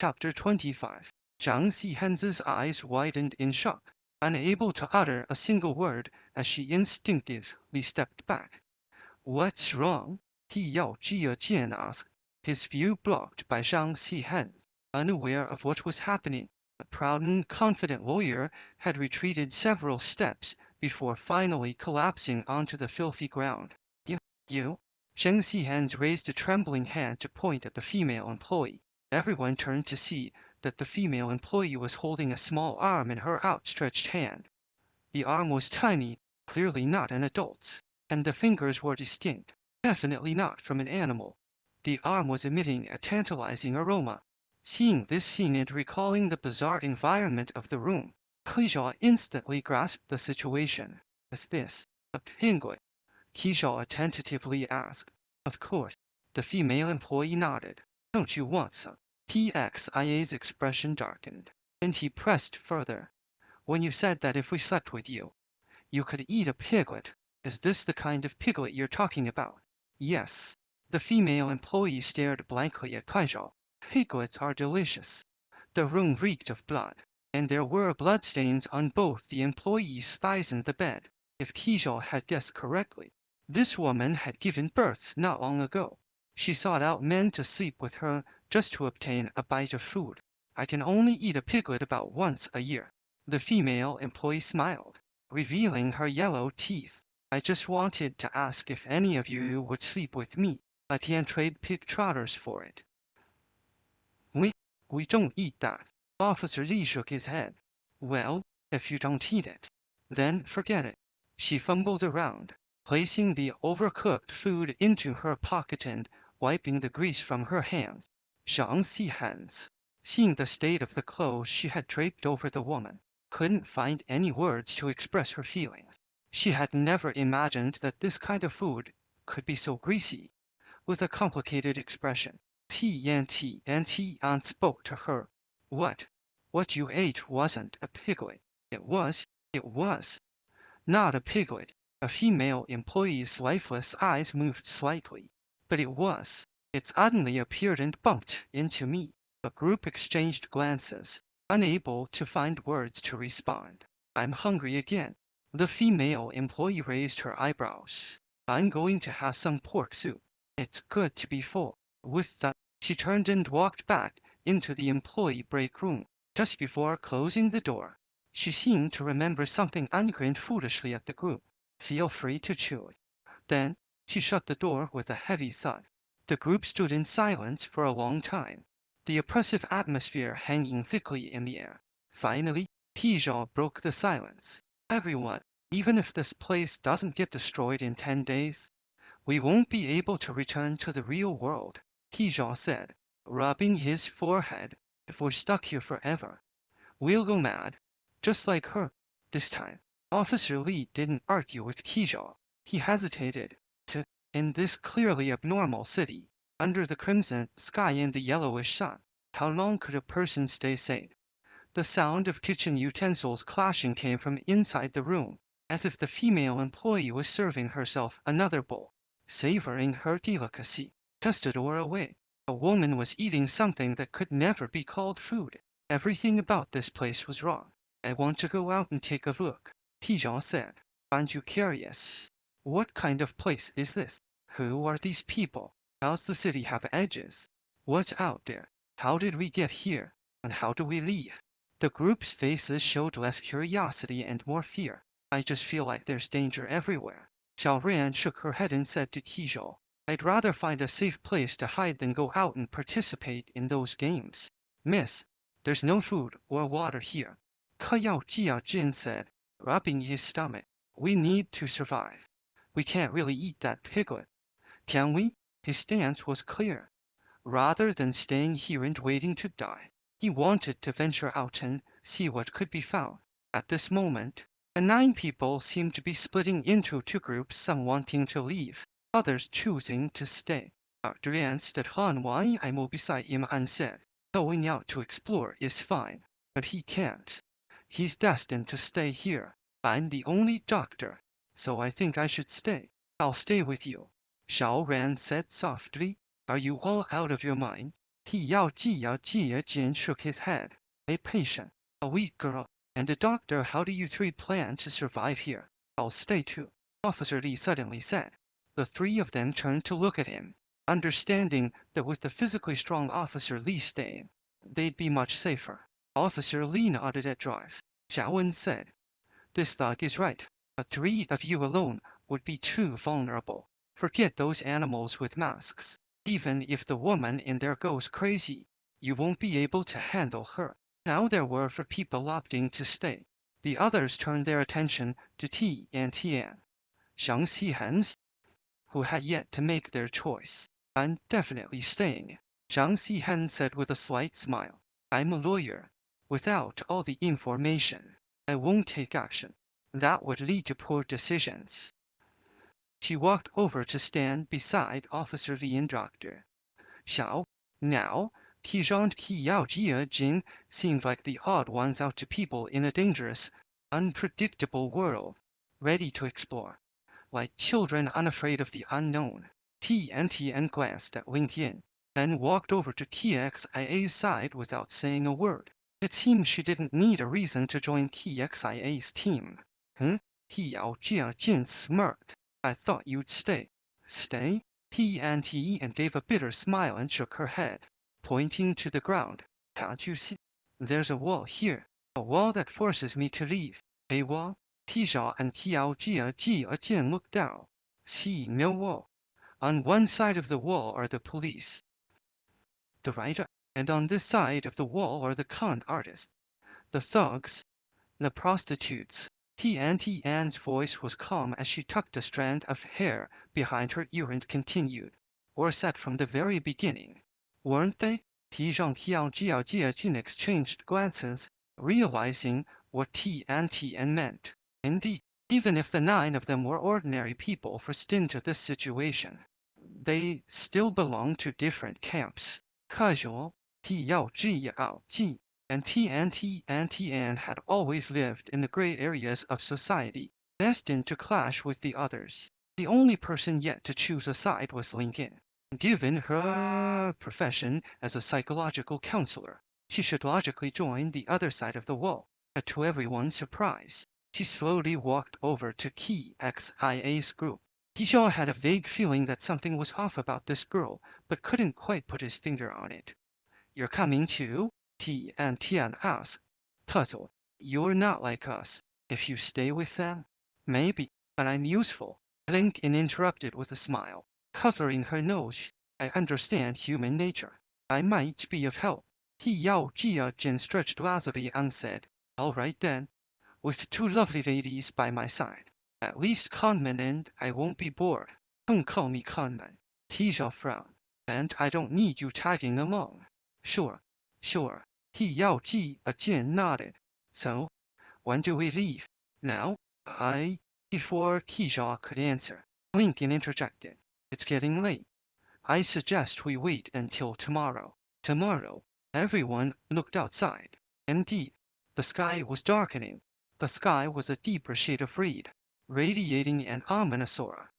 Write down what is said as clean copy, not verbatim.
Chapter 25. Zhang Xihan's eyes widened in shock, unable to utter a single word as she instinctively stepped back. What's wrong? He Yao Jia asked, his view blocked by Zhang Xihan. Unaware of what was happening, the proud and confident lawyer had retreated several steps before finally collapsing onto the filthy ground. You? Zhang Xihan raised a trembling hand to point at the female employee. Everyone turned to see that the female employee was holding a small arm in her outstretched hand. The arm was tiny, clearly not an adult's, and the fingers were distinct, definitely not from an animal. The arm was emitting a tantalizing aroma. Seeing this scene and recalling the bizarre environment of the room, Keisha instantly grasped the situation. Is this a penguin? Keisha tentatively asked. Of course. The female employee nodded. Don't you want some? PXIA's expression darkened, and he pressed further. When you said that if we slept with you, you could eat a piglet, is this the kind of piglet you're talking about? Yes. The female employee stared blankly at Keisha. Piglets are delicious. The room reeked of blood, and there were bloodstains on both the employee's thighs and the bed. If Keisha had guessed correctly, this woman had given birth not long ago. She sought out men to sleep with her just to obtain a bite of food. I can only eat a piglet about once a year. The female employee smiled, revealing her yellow teeth. I just wanted to ask if any of you would sleep with me. I can trade pig trotters for it. We don't eat that. Officer Lee shook his head. Well, if you don't eat it, then forget it. She fumbled around, placing the overcooked food into her pocket and wiping the grease from her hands. Zhang Xihan, seeing the state of the clothes she had draped over the woman, couldn't find any words to express her feelings. She had never imagined that this kind of food could be so greasy. With a complicated expression, Tian spoke to her. What? What you ate wasn't a piglet. It was. Not a piglet. A female employee's lifeless eyes moved slightly. But it was. It suddenly appeared and bumped into me. The group exchanged glances, unable to find words to respond. I'm hungry again. The female employee raised her eyebrows. I'm going to have some pork soup. It's good to be full. With that, she turned and walked back into the employee break room. Just before closing the door, she seemed to remember something and grinned foolishly at the group. Feel free to chew it. Then, she shut the door with a heavy thud. The group stood in silence for a long time, the oppressive atmosphere hanging thickly in the air. Finally, Keisha broke the silence. Everyone, even if this place doesn't get destroyed in 10 days, we won't be able to return to the real world, Keisha said, rubbing his forehead. If we're stuck here forever, we'll go mad, just like her. This time, Officer Lee didn't argue with Keisha. He hesitated. In this clearly abnormal city, under the crimson sky and the yellowish sun, how long could a person stay sane? The sound of kitchen utensils clashing came from inside the room, as if the female employee was serving herself another bowl. Savoring her delicacy, just a door away, a woman was eating something that could never be called food. Everything about this place was wrong. I want to go out and take a look, Keisha said. Aren't you curious? What kind of place is this? Who are these people? Does the city have edges? What's out there? How did we get here? And how do we leave? The group's faces showed less curiosity and more fear. I just feel like there's danger everywhere. Xiaoran shook her head and said to Keisha, I'd rather find a safe place to hide than go out and participate in those games. Miss, there's no food or water here, Ke Yao Jin said, rubbing his stomach. We need to survive. We can't really eat that piglet. Can we? His stance was clear. Rather than staying here and waiting to die, he wanted to venture out and see what could be found. At this moment, the 9 people seemed to be splitting into 2 groups, some wanting to leave, others choosing to stay. Dr. glanced at Han Wang beside him and said, going out to explore is fine, but he can't. He's destined to stay here. I'm the only doctor, so I think I should stay. I'll stay with you, Xiaoran said softly. Are you all out of your mind? Tiao Jin shook his head. A patient, a weak girl, and a doctor. How do you three plan to survive here? I'll stay too, Officer Li suddenly said. The three of them turned to look at him, understanding that with the physically strong Officer Li staying, they'd be much safer. Officer Li nodded at Drive. Xiao Wen said, "This thug is right. The three of you alone would be too vulnerable. Forget those animals with masks. Even if the woman in there goes crazy, you won't be able to handle her." Now there were four people opting to stay. The others turned their attention to T and Tian. Xiang Xihan, who had yet to make their choice. "I'm definitely staying," Xiang Xihan said with a slight smile. "I'm a lawyer. Without all the information, I won't take action. That would lead to poor decisions." She walked over to stand beside Officer Li and Dr. Xiao. Now, Tijan and Qiao Jin seemed like the odd ones out to people in a dangerous, unpredictable world, ready to explore. Like children unafraid of the unknown. Tian glanced at Ling Yin, then walked over to TXIA's side without saying a word. It seemed she didn't need a reason to join TXIA's team. Tiao Jin smirked. "I thought you'd stay." "Stay?" Tian gave a bitter smile and shook her head, pointing to the ground. "Can't you see? There's a wall here. A wall that forces me to leave." "A wall?" Tizha and Tiao Jin looked down, seeing no wall. On one side of the wall are the police, the writer, and on this side of the wall are the con artists, the thugs, the prostitutes. Tian's voice was calm as she tucked a strand of hair behind her ear and continued. "Or said from the very beginning, weren't they?" Tizhang Jin exchanged glances, realizing what Tian meant. Indeed, even if the 9 of them were ordinary people forced into this situation, they still belonged to different camps. Casual, Ji and Tian had always lived in the gray areas of society, destined to clash with the others. The only person yet to choose a side was Ling Yin. Given her profession as a psychological counselor, she should logically join the other side of the wall. But to everyone's surprise, she slowly walked over to KXIA's group. Tisha had a vague feeling that something was off about this girl, but couldn't quite put his finger on it. "You're coming too?" Tian asked, puzzled. "You're not like us. If you stay with them?" "Maybe, but I'm useful," Ling Yin interrupted with a smile, covering her nose. "I understand human nature. I might be of help." Jin stretched lazily and said, "All right then. With 2 lovely ladies by my side, at least conman, and I won't be bored." "Don't call me conman." Tisha frowned. "And I don't need you tagging along." Sure. Jin nodded. "So, when do we leave?" "Now?" Before Tisha could answer, Ling Yin interjected. "It's getting late. I suggest we wait until tomorrow." Tomorrow? Everyone looked outside. Indeed, the sky was darkening. The sky was a deeper shade of red, radiating an ominous aura.